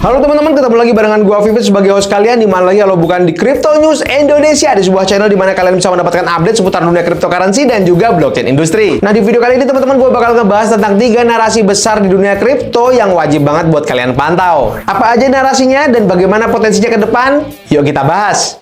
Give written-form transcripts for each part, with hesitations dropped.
Halo teman-teman, ketemu lagi barengan gua Vivit sebagai host kalian di mana lagi kalau bukan di Crypto News Indonesia, di sebuah channel di mana kalian bisa mendapatkan update seputar dunia cryptocurrency dan juga blockchain industri. Nah, di video kali ini teman-teman gua bakal ngebahas tentang 3 narasi besar di dunia kripto yang wajib banget buat kalian pantau. Apa aja narasinya dan bagaimana potensinya ke depan? Yuk kita bahas.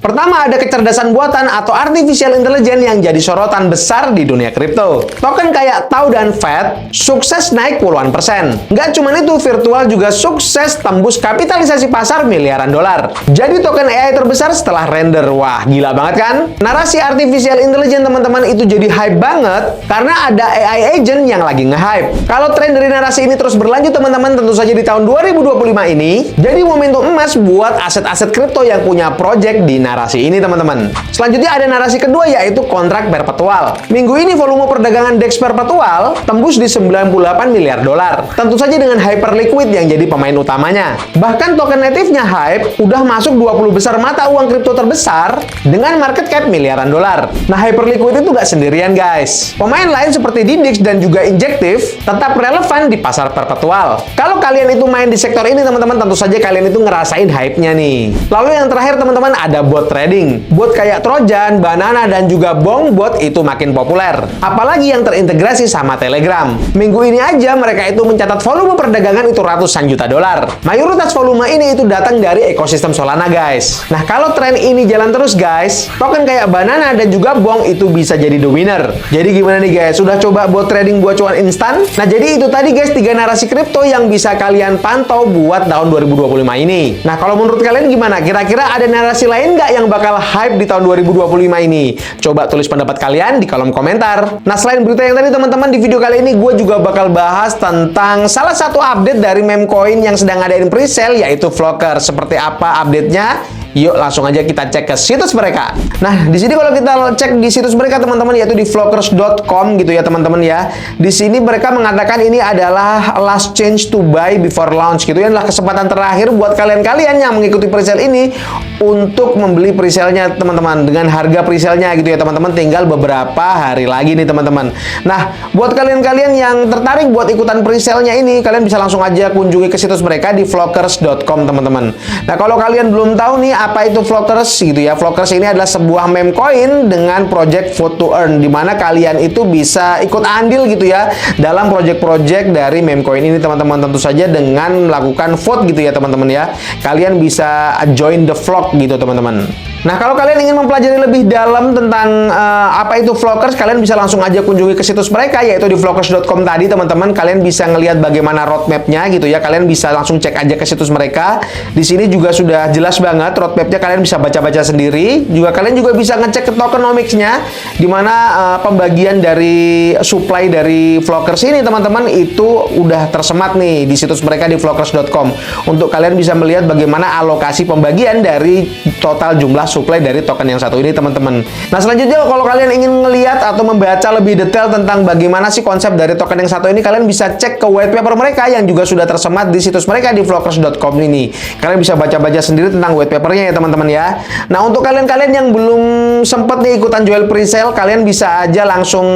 Pertama, ada kecerdasan buatan atau artificial intelligence yang jadi sorotan besar di dunia kripto. Token kayak Tau dan Fed sukses naik puluhan persen. Nggak cuma itu, virtual juga sukses tembus kapitalisasi pasar miliaran dolar. Jadi token AI terbesar setelah render. Wah, gila banget kan? Narasi artificial intelligence teman-teman itu jadi hype banget karena ada AI agent yang lagi nge-hype. Kalau tren dari narasi ini terus berlanjut teman-teman, tentu saja di tahun 2025 ini jadi momentum emas buat aset-aset kripto yang punya project di narasi ini teman-teman. Selanjutnya ada narasi kedua yaitu kontrak perpetual. Minggu ini volume perdagangan DEX perpetual tembus di 98 miliar dolar. Tentu saja dengan Hyperliquid yang jadi pemain utamanya. Bahkan token native-nya Hype udah masuk 20 besar mata uang kripto terbesar dengan market cap miliaran dolar. Nah, Hyperliquid itu nggak sendirian guys. Pemain lain seperti Didix dan juga Injective tetap relevan di pasar perpetual. Kalau kalian itu main di sektor ini teman-teman, tentu saja kalian itu ngerasain hype-nya nih. Lalu yang terakhir teman-teman ada bot trading. Bot kayak Trojan, Banana, dan juga Bongbot itu makin populer. Apalagi yang terintegrasi sama Telegram. Minggu ini aja mereka itu mencatat volume perdagangan itu ratusan juta dolar. Mayoritas volume ini itu datang dari ekosistem Solana guys. Nah, kalau tren ini jalan terus guys, token kayak Banana dan juga Bong itu bisa jadi the winner. Jadi gimana nih guys? Sudah coba bot trading buat cuan instan? Nah, jadi itu tadi guys 3 narasi kripto yang bisa kalian pantau buat tahun 2025 ini. Nah, kalau menurut kalian gimana? Kira-kira ada narasi lain nggak yang bakal hype di tahun 2025 ini? Coba tulis pendapat kalian di kolom komentar. Nah, selain berita yang tadi teman-teman, di video kali ini gue juga bakal bahas tentang salah satu update dari meme coin yang sedang ngadain presale yaitu Flocker. Seperti apa update-nya? Yuk langsung aja kita cek ke situs mereka. Nah, di sini kalau kita cek di situs mereka teman-teman yaitu di flockers.com gitu ya teman-teman ya. Di sini mereka mengatakan ini adalah last chance to buy before launch gitu ya, adalah kesempatan terakhir buat kalian-kalian yang mengikuti presale ini untuk membeli presale-nya teman-teman dengan harga presale-nya gitu ya teman-teman, tinggal beberapa hari lagi nih teman-teman. Nah, buat kalian-kalian yang tertarik buat ikutan presale-nya ini, kalian bisa langsung aja kunjungi ke situs mereka di flockers.com teman-teman. Nah, kalau kalian belum tahu nih apa itu Flockers gitu ya. Flockers ini adalah sebuah meme coin dengan project vote to earn, dimana kalian itu bisa ikut andil gitu ya dalam project-project dari meme coin ini teman-teman. Tentu saja dengan melakukan vote gitu ya teman-teman ya. Kalian bisa join the flock gitu teman-teman. Nah, kalau kalian ingin mempelajari lebih dalam tentang apa itu Flockers, kalian bisa langsung aja kunjungi ke situs mereka yaitu di flockers.com tadi teman-teman. Kalian bisa ngelihat bagaimana roadmap-nya gitu ya. Kalian bisa langsung cek aja ke situs mereka. Di sini juga sudah jelas banget roadmap-nya, kalian bisa baca-baca sendiri. Juga kalian juga bisa ngecek ke tokenomics-nya, di mana pembagian dari supply dari Flockers ini teman-teman itu udah tersemat nih di situs mereka di flockers.com. Untuk kalian bisa melihat bagaimana alokasi pembagian dari total jumlah supply dari token yang satu ini teman-teman. Nah, selanjutnya kalau kalian ingin melihat atau membaca lebih detail tentang bagaimana sih konsep dari token yang satu ini, kalian bisa cek ke white paper mereka yang juga sudah tersemat di situs mereka di flockers.com ini. Kalian bisa baca-baca sendiri tentang white papernya ya teman-teman ya. Nah, untuk kalian-kalian yang belum sempat nih ikutan jual presale, kalian bisa aja langsung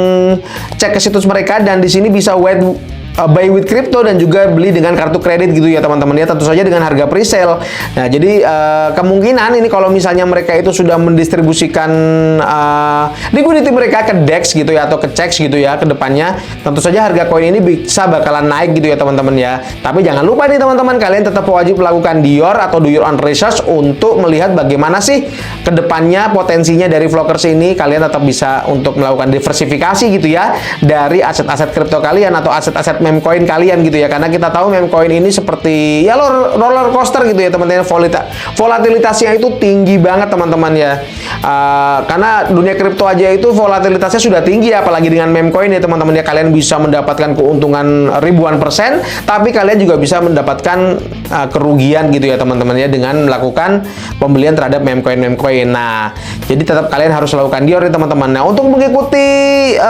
cek ke situs mereka dan di sini bisa buy with crypto dan juga beli dengan kartu kredit gitu ya teman-teman ya, tentu saja dengan harga presale. Nah, jadi kemungkinan ini kalau misalnya mereka itu sudah mendistribusikan liquidity mereka ke DEX gitu ya atau ke CEX gitu ya ke depannya, tentu saja harga koin ini bisa bakalan naik gitu ya teman-teman ya. Tapi jangan lupa nih teman-teman, kalian tetap wajib melakukan DYOR atau do your own research untuk melihat bagaimana sih ke depannya potensinya dari Flockers ini. Kalian tetap bisa untuk melakukan diversifikasi gitu ya dari aset-aset kripto kalian atau aset-aset meme coin kalian gitu ya, karena kita tahu meme coin ini seperti ya roller coaster gitu ya teman-teman. Volatilitasnya itu tinggi banget teman-teman ya, karena dunia kripto aja itu volatilitasnya sudah tinggi, apalagi dengan meme coin ya teman-teman ya. Kalian bisa mendapatkan keuntungan ribuan persen, tapi kalian juga bisa mendapatkan kerugian gitu ya teman-teman ya dengan melakukan pembelian terhadap meme coin. Nah, jadi tetap kalian harus lakukan DYOR ya teman-teman. Nah, untuk mengikuti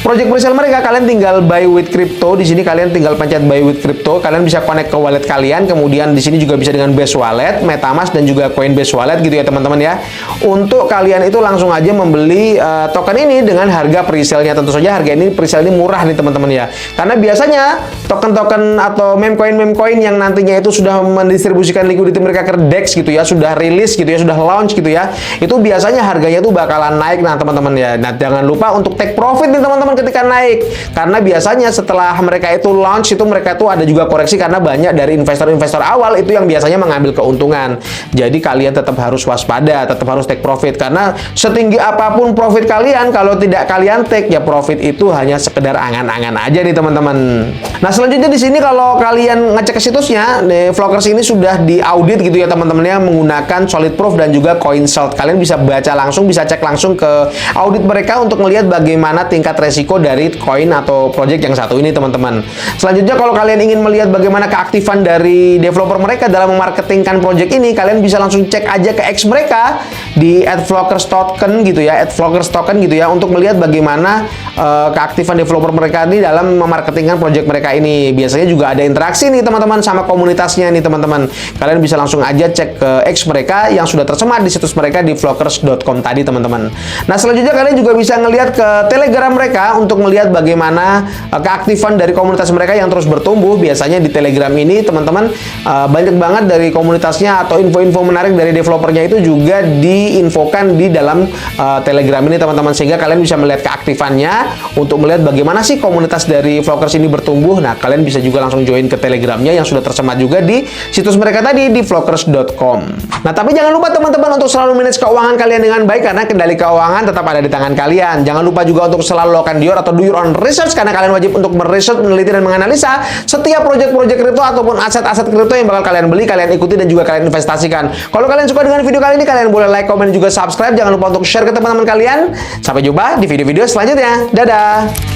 project presale mereka, kalian tinggal buy with crypto. Di sini kalian tinggal pencet buy with crypto. Kalian bisa connect ke wallet kalian. Kemudian di sini juga bisa dengan Base Wallet, MetaMask dan juga Coinbase Wallet gitu ya teman-teman ya. Untuk kalian itu langsung aja membeli token ini dengan harga presale-nya. Tentu saja harga ini presale ini murah nih teman-teman ya. Karena biasanya token-token atau meme coin yang nantinya itu sudah mendistribusikan liquidity mereka ke DEX gitu ya, sudah rilis gitu ya, sudah launch gitu ya. Itu biasanya harganya itu bakalan naik nah teman-teman ya. Nah, jangan lupa untuk take profit nih teman-teman ketika naik. Karena biasanya setelah mereka itu launch itu mereka itu ada juga koreksi karena banyak dari investor-investor awal itu yang biasanya mengambil keuntungan. Jadi kalian tetap harus waspada, tetap harus take profit karena setinggi apapun profit kalian kalau tidak kalian take ya profit itu hanya sekedar angan-angan aja nih teman-teman. Nah, selanjutnya di sini kalau kalian ngecek ke situsnya, Flockers ini sudah diaudit gitu ya teman-teman ya menggunakan Solid Proof dan juga CoinSalt. Kalian bisa baca langsung, bisa cek langsung ke audit mereka untuk melihat bagaimana tingkat resiko dari koin atau project yang satu ini teman-teman. Selanjutnya kalau kalian ingin melihat bagaimana keaktifan dari developer mereka dalam memarketingkan project ini, kalian bisa langsung cek aja ke X mereka di @flockerstoken gitu ya, @flockerstoken gitu ya untuk melihat bagaimana keaktifan developer mereka ini dalam memarketingkan project mereka ini. Biasanya juga ada interaksi nih teman-teman sama komunitasnya nih teman-teman. Kalian bisa langsung aja cek ke X mereka yang sudah tersemat di situs mereka di flockers.com tadi teman-teman. Nah, selanjutnya kalian juga bisa ngelihat ke Telegram mereka untuk melihat bagaimana keaktifan dari komunitas mereka yang terus bertumbuh. Biasanya di Telegram ini teman-teman banyak banget dari komunitasnya atau info-info menarik dari developernya itu juga diinfokan di dalam Telegram ini teman-teman, sehingga kalian bisa melihat keaktifannya untuk melihat bagaimana sih komunitas dari Flockers ini bertumbuh. Nah, kalian bisa juga langsung join ke Telegramnya yang sudah tersemat juga di situs mereka tadi di flockers.com. Nah, tapi jangan lupa teman-teman untuk selalu manage keuangan kalian dengan baik karena kendali keuangan tetap ada di tangan kalian. Jangan lupa juga untuk selalu lakukan do your own research karena kalian wajib untuk meresearch, meneliti dan menganalisa setiap proyek-proyek kripto ataupun aset-aset kripto yang bakal kalian beli, kalian ikuti dan juga kalian investasikan. Kalau kalian suka dengan video kali ini, kalian boleh like, komen, dan juga subscribe. Jangan lupa untuk share ke teman-teman kalian. Sampai jumpa di video-video selanjutnya. Dadah!